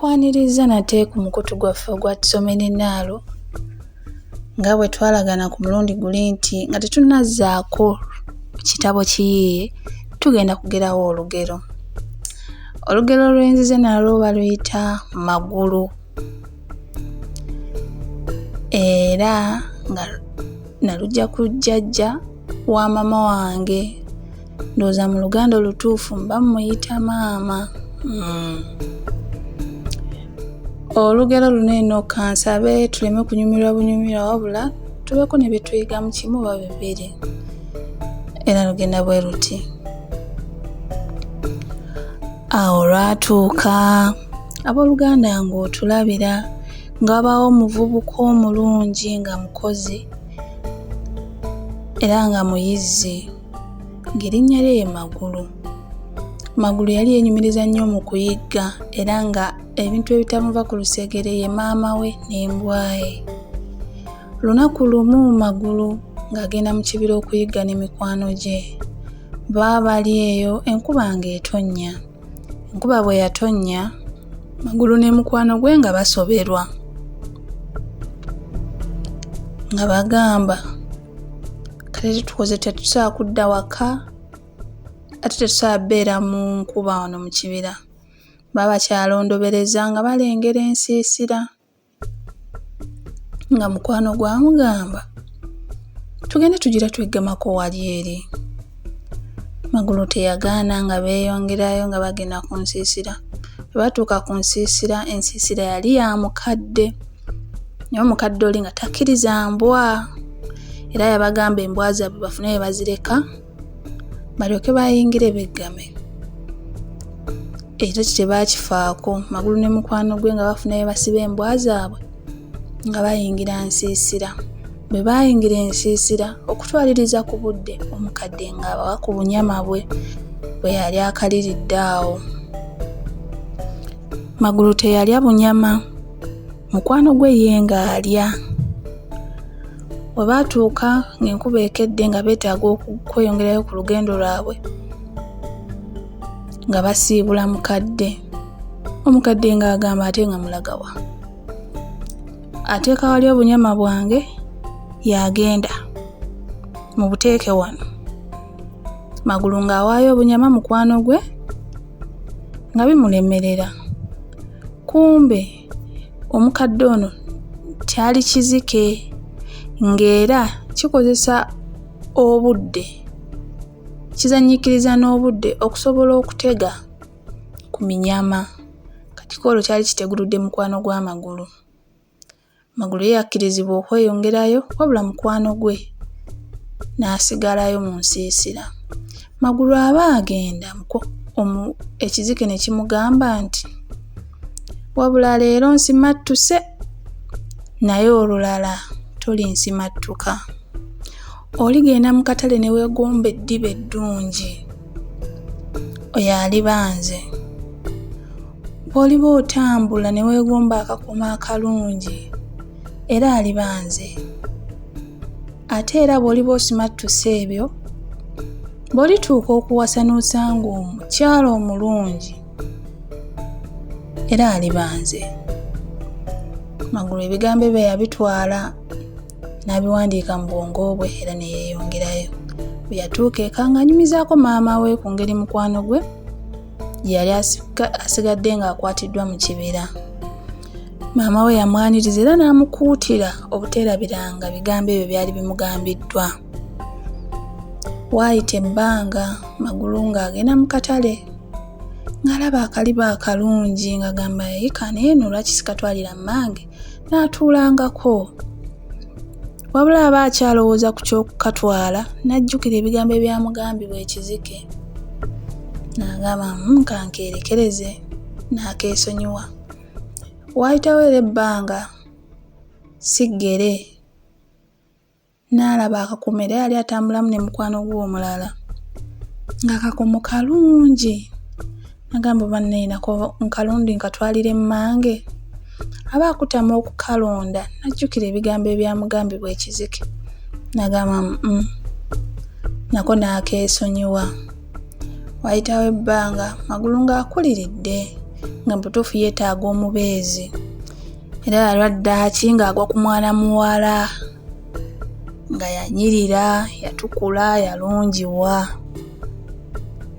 Tukwaniriza nate ku mukutu gwaffe ogwa Tusome Naalo nga bwe twalagana ku mulundi guli nti nga tetunazzaako kitabo kiyiiye tugenda kugerawo olugero. Olugero lwenzize nalwo baluyita magulu. Era nga nalujja ku jjajja wa mama wange. Ndowooza mu Luganda olutuufu mba muyita maama. Olugero luno eno kansabe tuleme kunyumirwa bunyumirwa wabula tubeeko ne bye tuyiga mu kimu oba bibiri. Era lugenda bwe luti. Awo lwatuuka abooluganda ng'otulabira nga wabaawo omuvubuka omulungi nga mukozi era nga muyizzi ng'erinnya lye ye Magulu. Magulu yali yenyumiriza nnyo mu kuyigga era nga ebintu ebitamuva ku lusegere ye maama we n'embwa ye. Lunaku lumu Magulu ng'agenda mu kibira okuyigga ne mikwano gye. Baabali eyo enkuba ng'etonnya. Enkuba bwe yatonnya, Magulu ne mukwano gwe nga basoberwa. Nga bagamba, kale tukoze tetusobola kudda waka ate tetusobola beera mu nkuba wano mu kibira. Baba bakyalondobereza nga balengera ensiisira. Nga mukwano gwe amugamba, tugende tugira tweggamako wali eri. Magulu teyagaana nga beeyongerayo nga bagenda ku nsiisira. Bwe batuuka ku nsiisira, ensiisira yali ya mukadde. Naye omukadde oli nga takkiriza mbwa. Era yabagamba embwa zaabwe bafune bye bazireka balyoke bayingire beggame. Ekyo tebaakifaako. Magulu ne mukwano gwe nga bafuna bye basiba embwa zaabwe nga bayingira nsiisira. Bwe bayingira ensiisira okutwaliriza ku budde, omukadde ng'abawa ku bunyama bwe bwe yali akaliridde awo. Magulu teyalya bunyama, mukwano gwe ye ng'alya. Bwe baatuuka ng'enkuba ekedde nga beetaaga okweyongerayo ku lugendo lwabwe nga basiibula mukadde. Omukadde ng'agamba ate nga mulagawa. Ateeka wali obunyama bwange y'agenda mu buteeke wano. Magulu ng'awaayo obunyama mukwano gwe nga bimulemerera. Kumbe omukadde ono kyali kizike ng'era kikozesa obudde, kizannyikiriza n'obudde okusobola okutega ku minyama. Kati olwo kyali kiteguludde mukwano gwa Magulu. Magulu ye yakkirizibwa okweyongerayo wabula mukwano gwe n'asigalayo mu nsiisira. Magulu aba agenda ekizike ne kimugamba nti, wabula leero nsimattuse naye olulala tolinsimattuka. Oligenda mu katale ne weegomba eddiba eddungi, oyo aliba nze. Bw'oliba otambula ne weegomba akakomo akalungi, era aliba nze. Ate era bw'oliba osimattuse ebyo, bw'olituuka okuwasa n'osanga omukyala omulungi, era aliba nze. Magulu ebigambo bye yabitwala n'abiwandiika mu bwongo bwe era ne yeeyongerayo. Bwe yatuuka eka ng'anyumizaako maama we ku ngeri mukwano gwe gye yali asigadde ng'akwatiddwa mu kibira. Maama we yamwaniriza era n'amukuutira obuteerabiranga bigambo ebyo byali bimugambiddwa. Waayita ebbanga Magulu ng'agenda mu katale ng'alaba akaliba akalungi ng'agamba yika naye nno lwaki sikatwalira mmange n'atuulangako. Wabula aba akyalowooza ku ky'okukatwala n'ajjukira ebigambo ebyamugambibwa ekizike. N'agamba kankeerekereze n'akeesonyiwa. Waayitawo era ebbanga siggere n'alaba akakomo era yali atambulamu ne mukwano gwe omulala ng'akakomo kalungi. N'agamba banne nako nkalundi nkatwalire mmange. Aba akutama okukalonda n'ajjukira ebigambo ebyamugambibwa ekizike. N'agamba nako n'akeesonyiwa. Waayitawo ebbanga Magulu ng'akuliridde nga butuufu yeetaaga omubeezi. Era yalwaddaaki ng'agwa ku mwana muwala nga yanyirira, yatukula, yalungiwa.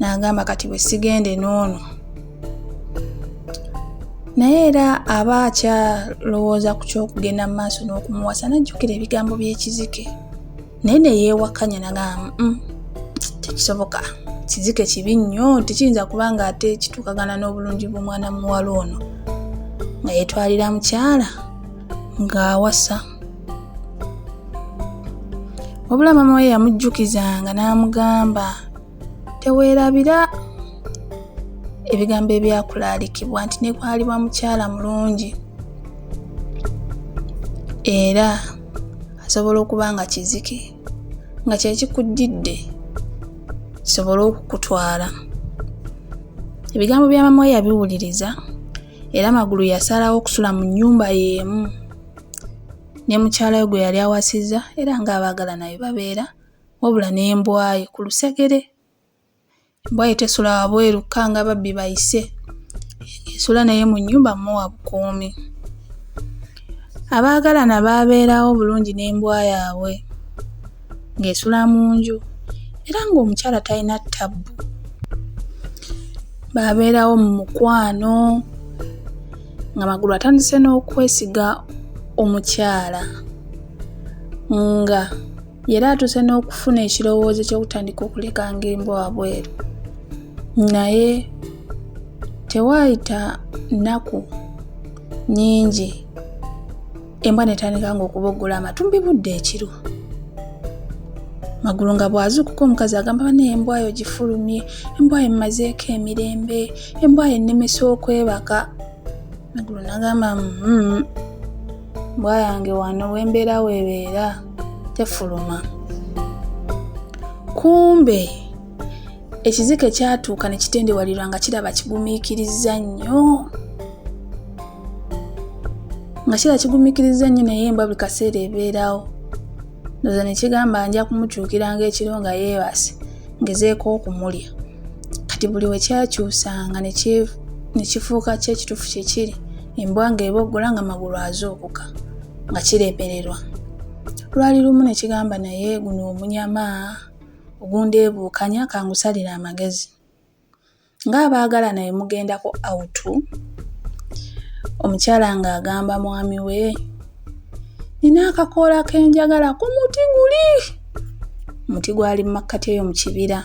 N'agamba kati bwe sigende n'ono. Naye era aba akyalowooza ku ky'okugenda mu maaso n'okumuwasa n'ajjukira ebigambo by'ekizike. Naye ne yeewakanya n'agamba tekisoboka, kizike kibi nnyo, tekiyinza kuba nga ate kituukagana n'obulungi bw'omwana muwala ono nga yeetwalira mukyala ng'awasa. Wabula maama we yamujjukizanga n'amugamba teweerabira ebigambo ebyakulaalikibwa nti ne kwalibwa mukyala mulungi era asobola okuba nga kizike nga kyekikuddidde kisobola okukutwala. Ebigambo bya maama we yabiwuliriza era Magulu yasalawo okusula mu nnyumba y'emu ne mukyala we gwe yali awasizza era ng'abaagala naye babeera, wabula n'embwaye ku lusegere. Embwaye tesula wabweru nga babbi bayise, esula naye mu nnyumba muwa bukuumi. Abaagalana baabeerawo bulungi n'embwa yaabwe ng'esula mu nju era ng'omukyala talina ttabbu. Baabeerawo mu mukwano nga Magulu atandise n'okwesiga omukyala nga era atuse n'okufuna ekirowoozo ky'okutandika okulekanga embwa wabweru. Naye tewaayita nnaku nnyingi embwa netandika ng'okuboggola amatumbi budde ekiro. Magulu nga bw'azuukuka omukazi agamba bane embwa yo gifulumye, embwa yo mmazeeko emirembe, embwa yo ennemesa okwebaka. Magulu n'agamba embwa yange wano wembeera weebeera tefuluma. Kumbe ekizike kyatuuka ne kitendewalirwa nga kiraba kigumiikirizza nnyo. Nga kiraba kigumiikirizza nnyo naye embwa buli kaseera ebeerawo. Ndowooza ne kigamba nja kumukyukira ng'ekiro nga yeebase ngezeeko okumulya. Kati buli we kyakyusanga ne kifuuka kye ekituufu kye kiri, embwa ng'eboggola nga Magulu azuukuka nga kiremererwa. Lwali lumu ne kigamba naye guno omunyama ogundeebuukanya kangusalira amagezi. Ng'abaagala naye mugendako awutu, omukyala ng'agamba mwami we, nina akakoola ke njagala ku muti guli. Omuti gwali mu makkati eyo mu kibira.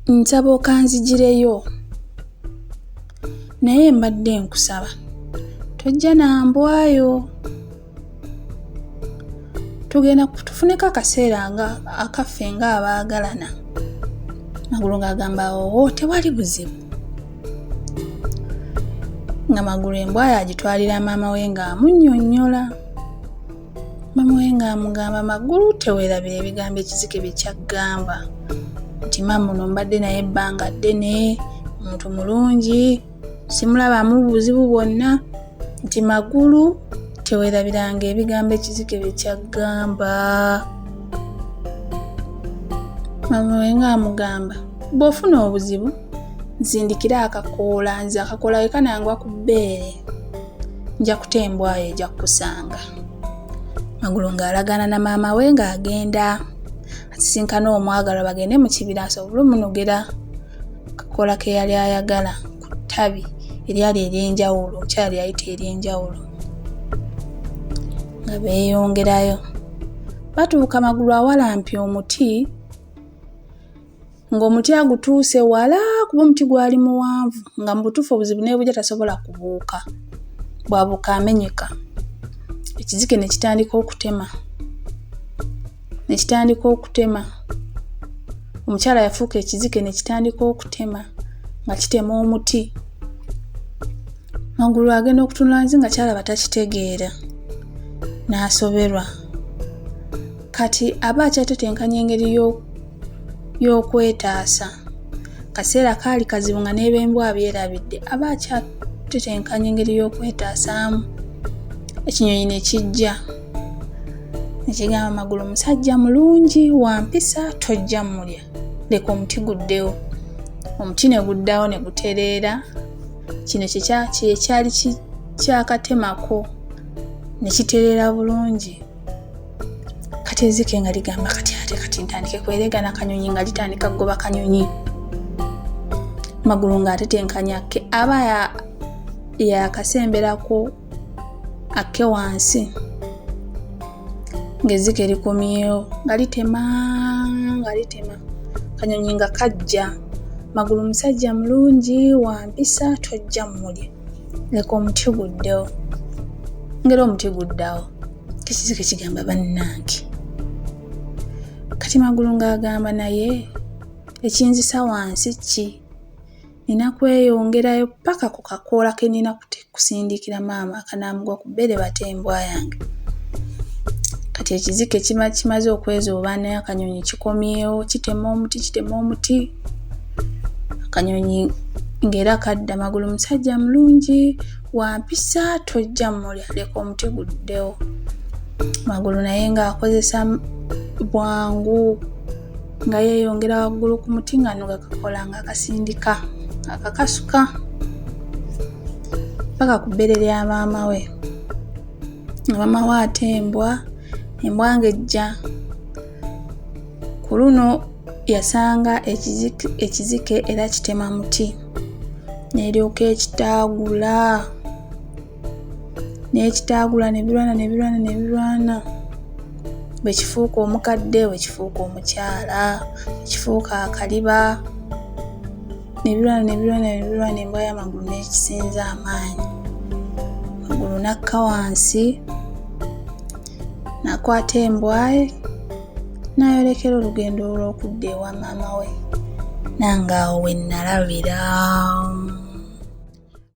Nsaba okanzigireyo naye mbadde nkusaba tojja na mbwayo. Tugenda tufuneko akaseera nga akaffe ng'abaagalana. Magulu ng'agamba tewali buzibu. Nga Magulu embwa yagitwalira maama we ng'amunnyonnyola. Maama we ng'amugamba Magulu teweerabira ebigambo ekizike bye kyaggamba nti maama ono mbadde naye ebbanga ddene, muntu mulungi, simulabamu buzibu bwonna, nti Magulu teweerabiranga ebigambo ekizike bye kyaggamba. Maama we ng'amugamba bw'ofuna obuzibu nzindikira akakoola, nze akakoola we kanangwa ku bbeere nja kutembwayo ejja kukusanga. Magulu ng'alagana na maama we ng'agenda asisinkana omwagalwa bagende mu kibira asobole omunogera akakoola ke yali ayagala ku ttabi eryali ery'enjawulo, omukyala lyayita ery'enjawulo. Nga beeyongerayo batuuka Magulu awalampye omuti ng'omuti agutuuse wala kuba omuti gwali muwanvu nga mu butuufu obuzibu ne bujja tasobola kubuuka, bwabuuka amenyeka. Ekizike ne kitandika okutema. Omukyala yafuuka ekizike ne kitandika okutema nga kitema omuti. Magulu agenda okutunula nzi nga kyalaba takitegeera n'asoberwa. Kati aba akyatetenkanya engeri y'okwetaasa. Kaseera kaali kazibu nga n'eb'embwa byerabidde, aba akyatetenkanya engeri y'okwetaasaamu. Ekinyonyi ne kijja ne kigamba Magulu musajja mulungi, wampisa tojja mulya, leka omuti guddewo. omuti ne guddawo ne gutereera. Kino kyali kyakatemako ne kitereera bulungi. Kati ezzike nga ligamba kati ntandike kweregana kanyonyi nga litandika kugoba kanyonyi. Magulu ng'atetenkanya kke aba yakasemberako akke wansi. Ng'ezzike likomyewo nga litema. Kanyonyi nga kajja. Magulu musajja mulungi wampisa tojja mmulya. Leka omuti guddewo. Ngera omuti guddawo. Ekizike kigamba bannange. Kati Magulu ng'agamba naye ekinzisa wansi ki? Nina kweyongerayo paka ku kakoola ke nina kusindikira maama akanaamugwa ku bbere bate embwa yange. Kati ekizike kimaze okwezooba naye akanyonyi kikomyewo kitema omuti. Akanyonyi ng'era kadda. Magulu musajja mulungi wampisa tojja mmulya. Leka omuti guddewo. Magulu naye ng'akozesa bwangu nga yeeyongera waggulu ku muti nga no gakakola nga akasindika akakasuka paka ku bbere lya maama we. Maama we ate embwa ng'ejja. Ku luno yasanga ekizike era kitema muti. N'eryoka ekitaagula. N'ekitaagula ne birwana. Bwe kifuuka omukadde, bwe kifuuka omukyala, bwe kifuuka akaliba. Ne birwana embwa ya Magulu n'ekisinza amaanyi. Magulu n'akka wansi. N'akwata embwa ye. N'ayolekera olugendo olw'okudda ewa maama we. Nange awo we nalabira.